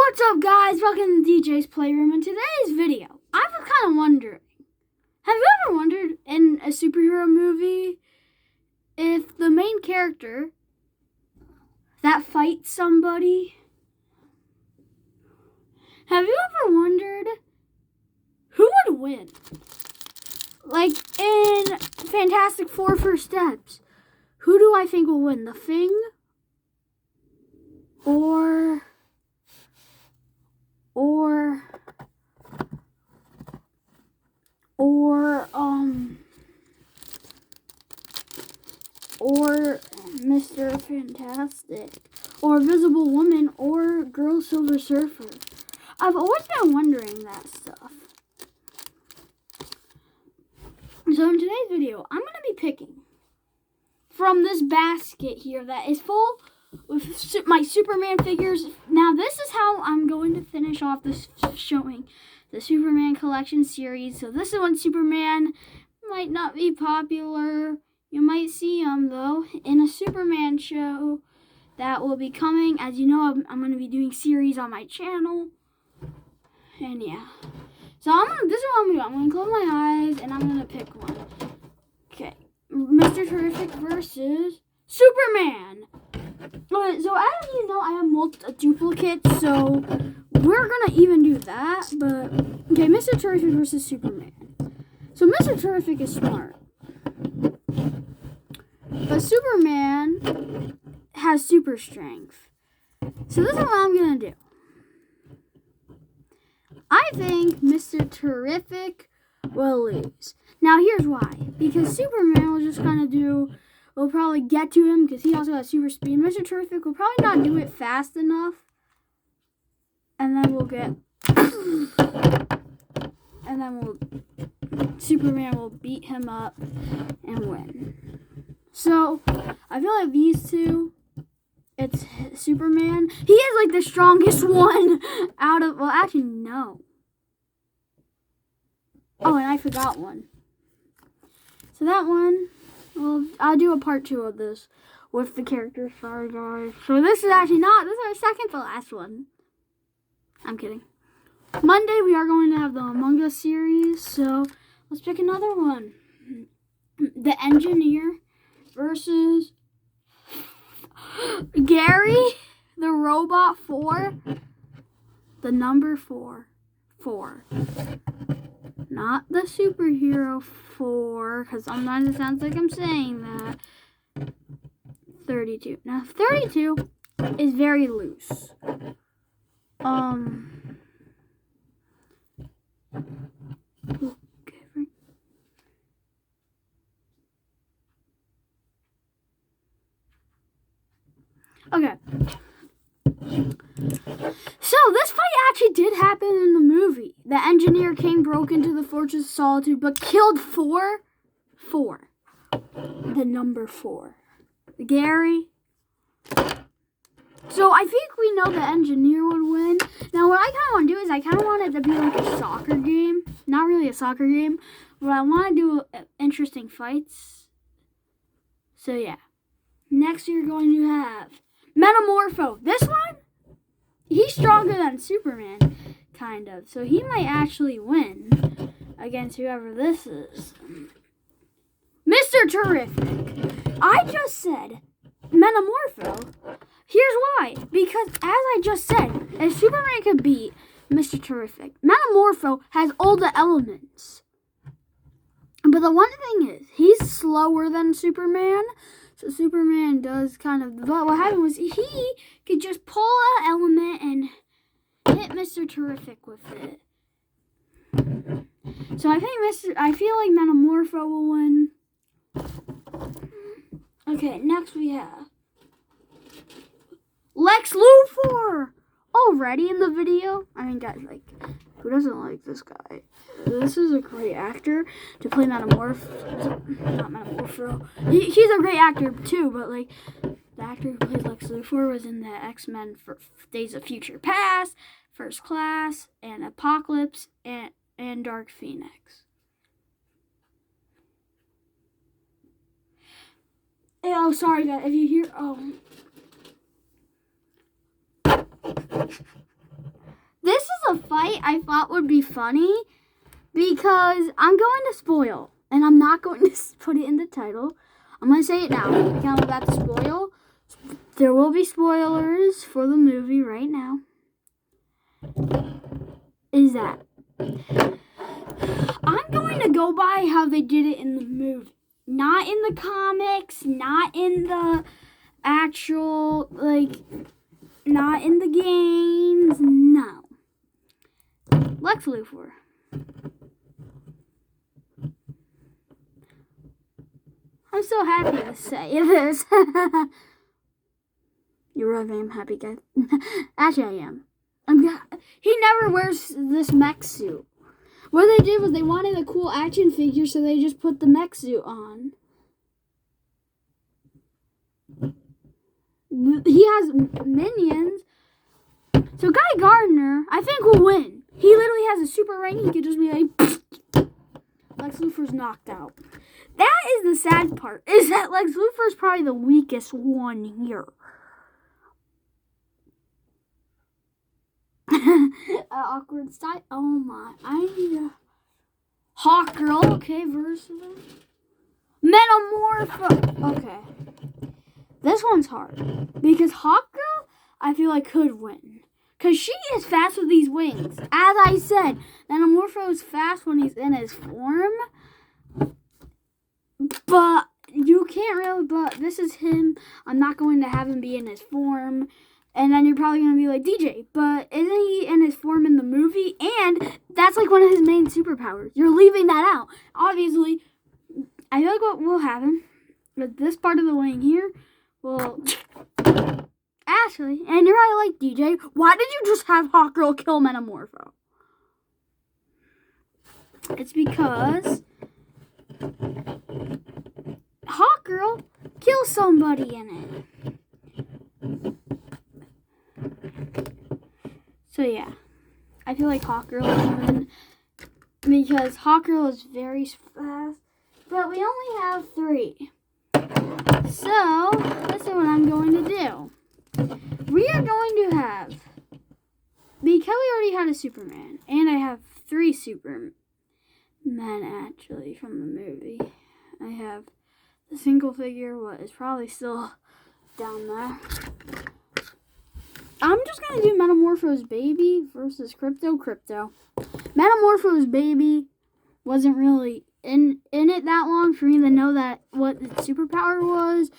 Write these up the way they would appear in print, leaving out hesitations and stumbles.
What's up, guys? Welcome to DJ's Playroom. In today's video, I was kind of wondering, have you ever wondered in a superhero movie if the main character that fights somebody, have you ever wondered who would win? Like in Fantastic Four First Steps, who do I think will win? The Thing or Mr. Fantastic, or Invisible Woman, or Girl Silver Surfer. I've always been wondering that stuff. So in today's video, I'm going to be picking from this basket here that is full with my Superman figures. Now this is how I'm going to finish off this showing the Superman collection series. So this is when Superman might not be popular. You might see him though in a Superman show that will be coming. As you know, I'm going to be doing series on my channel. And yeah. So this is what I'm going to do. I'm going to close my eyes and I'm going to pick one. Okay. Mr. Terrific versus Superman. Okay, so as you know, I have duplicates, so we're going to even do that. But, okay, Mr. Terrific versus Superman. So Mr. Terrific is smart. But Superman has super strength. So this is what I'm going to do. I think Mr. Terrific will lose. Now here's why. Because Superman will just kind of will probably get to him because he also has super speed. Mr. Terrific will probably not do it fast enough. And then Superman will beat him up and win. So, I feel like these two, it's Superman. He is like the strongest one out of, well, actually, no. Oh, and I forgot one. So that one, well, I'll do a part 2 of this with the characters. Sorry, guys. So this is actually this is our second to last one. I'm kidding. Monday, we are going to have the Among Us series. So let's pick another one. The Engineer versus Gary, the Robot 4. The number 4. Not the superhero 4, because sometimes it sounds like I'm saying that. 32. Now, 32 is very loose. Okay. So, this fight actually did happen in the movie. The Engineer broke into the Fortress of Solitude, but killed 4. The number 4. Gary. So, I think we know the Engineer would win. Now, what I kind of want to do is I kind of want it to be like a soccer game. Not really a soccer game, but I want to do interesting fights. So, yeah. Next, you're going to have Metamorpho. This one, he's stronger than Superman, kind of. So he might actually win against whoever this is. Mr. Terrific. I just said Metamorpho. Here's why. Because as I just said, if Superman could beat Mr. Terrific, Metamorpho has all the elements. But the one thing is, he's slower than Superman. So Superman does kind of, but what happened was he could just pull an element and hit Mr. Terrific with it. So I feel like Metamorpho will win. Okay, next we have Lex Luthor. Already in the video. I mean, guys, like, who doesn't like this guy? This is a great actor to play Not Metamorpho. He's a great actor too, but like the actor who plays Lex Luthor was in the X-Men for Days of Future Past, First Class, and Apocalypse, and Dark Phoenix. Oh, sorry guys, if you hear This is a fight I thought would be funny because I'm going to spoil, and I'm not going to put it in the title. I'm going to say it now because I'm about to spoil. There will be spoilers for the movie right now. Is that I'm going to go by how they did it in the movie. Not in the comics, not in the actual, not in the games, no. Lex Luthor. I'm so happy to say this. You're really am happy, guys. Actually, I am. He never wears this mech suit. What they did was they wanted a cool action figure, so they just put the mech suit on. He has minions. So Guy Gardner, I think, will win. He literally has a super ring. He could just be like, Lex Luthor's knocked out. That is the sad part, is that Lex Luthor's probably the weakest one here. Awkward style. Oh my. I need a Hawkgirl. Okay, versus Metamorpho. Okay. This one's hard. Because Hawkgirl, I feel like could win. Because she is fast with these wings. As I said, Metamorpho is fast when he's in his form. But you can't really, but this is him. I'm not going to have him be in his form. And then you're probably going to be like, DJ, but isn't he in his form in the movie? And that's like one of his main superpowers. You're leaving that out. Obviously, I feel like what will happen with this part of the wing here will... Ashley, and you're probably like, DJ, why did you just have Hawkgirl kill Metamorpho? It's because Hawkgirl kills somebody in it. So yeah, I feel like Hawkgirl will win because Hawkgirl is very fast, but we only have 3. So, this is what I'm going to do. We are going to have, because we already had a Superman, and I have 3 Supermen actually from the movie. I have the single figure, what is probably still down there. I'm just going to do Metamorpho's baby versus Krypto. Metamorpho's baby wasn't really in it that long for me to know that what its superpower was.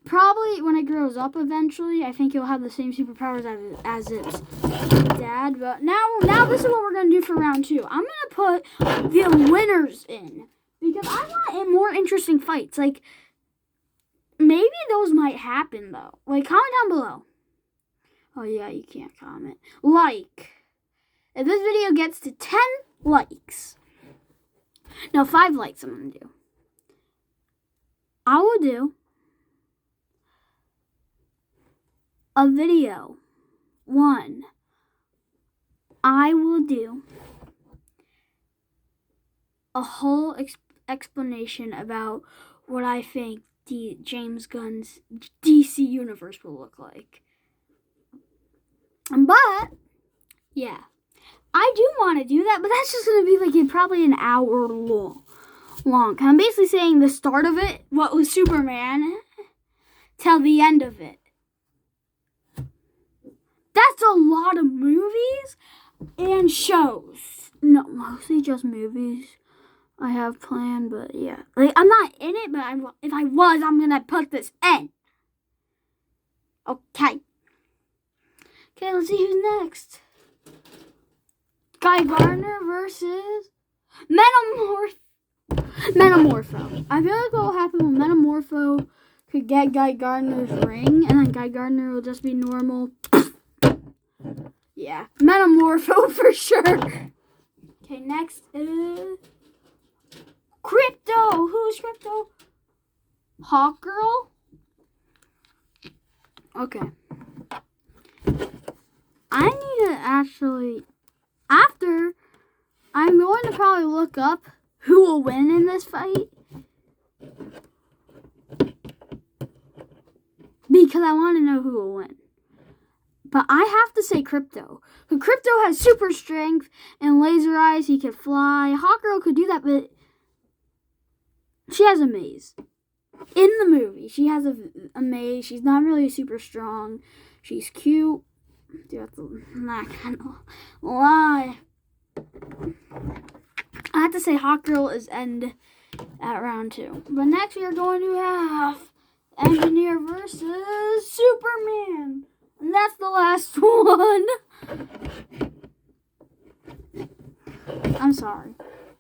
Probably when it grows up eventually, I think it'll have the same superpowers as its dad. But now this is what we're going to do for round 2. I'm going to put the winners in because I want more interesting fights. Like, maybe those might happen, though. Like, comment down below. Oh, yeah, you can't comment. Like, if this video gets to 10 likes, no, 5 likes I'm going to do. I will do a video. 1. I will do a whole explanation about what I think James Gunn's DC universe will look like. But, yeah, I do want to do that, but that's just going to be like probably an hour long. I'm basically saying the start of it, what was Superman, till the end of it. That's a lot of movies and shows. No, mostly just movies I have planned, but yeah. Like, I'm not in it, but if I was, I'm going to put this in. Okay. Okay, let's see who's next. Guy Gardner versus Metamorpho. I feel like what will happen when Metamorpho could get Guy Gardner's ring, and then Guy Gardner will just be normal. Yeah, Metamorpho for sure. Okay, next is Krypto. Who's Krypto? Hawkgirl? Okay. I need to actually, after, I'm going to probably look up who will win in this fight. Because I want to know who will win. But I have to say Crypto. Because Crypto has super strength and laser eyes. He can fly. Hawkgirl could do that, but she has a maze. In the movie, she has a maze. She's not really super strong. She's cute. Dude, that's not kind of lie. I have to say Hawkgirl is end at round 2. But next we are going to have Engineer versus Superman. And that's the last one. I'm sorry.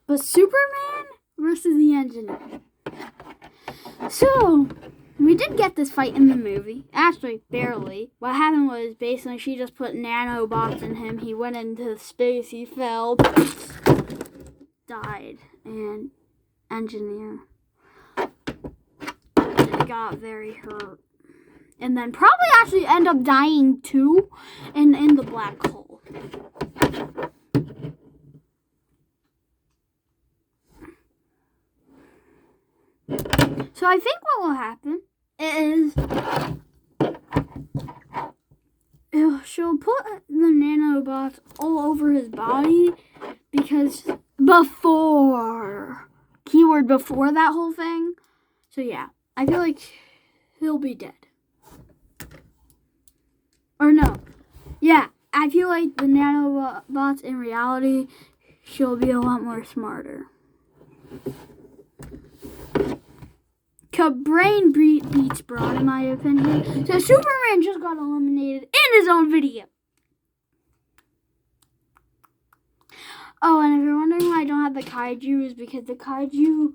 But Superman versus the Engineer. So, we did get this fight in the movie. Actually, barely. What happened was, basically, she just put nanobots in him. He went into space. He fell. Died. And Engineer got very hurt. And then probably actually end up dying too in the black hole. So I think what will happen is she'll put the nanobots all over his body because before that whole thing. So yeah, I feel like he'll be dead. Or no. Yeah, I feel like the nanobots in reality, she'll be a lot more smarter. Brain beats Brawn, in my opinion. So Superman just got eliminated in his own video. Oh, and if you're wondering why I don't have the kaiju, is because the kaiju...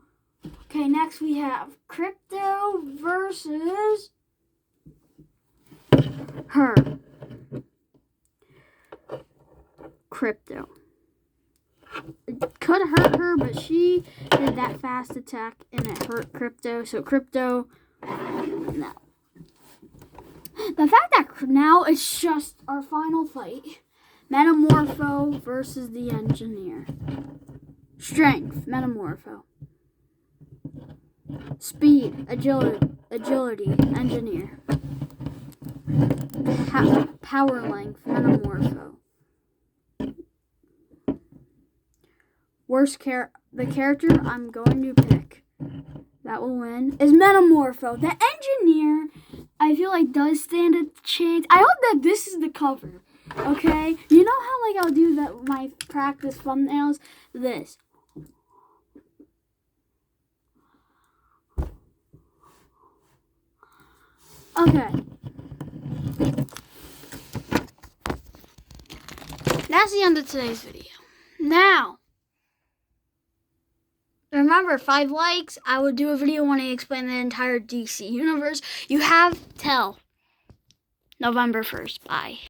Okay, next we have Crypto versus her. Crypto. It could hurt her, but she did that fast attack and it hurt Crypto. So Crypto, no. The fact that now it's just our final fight. Metamorpho versus the Engineer. Strength, Metamorpho. Speed, agility, Engineer. Power length, Metamorpho. The character I'm going to pick that will win is Metamorpho. The Engineer, I feel like, does stand a chance. I hope that this is the cover, okay? You know how, like, I'll do my practice thumbnails? This. Okay. That's the end of today's video. Now, remember, 5 likes, I will do a video when I explain the entire DC universe. You have till November 1st. Bye.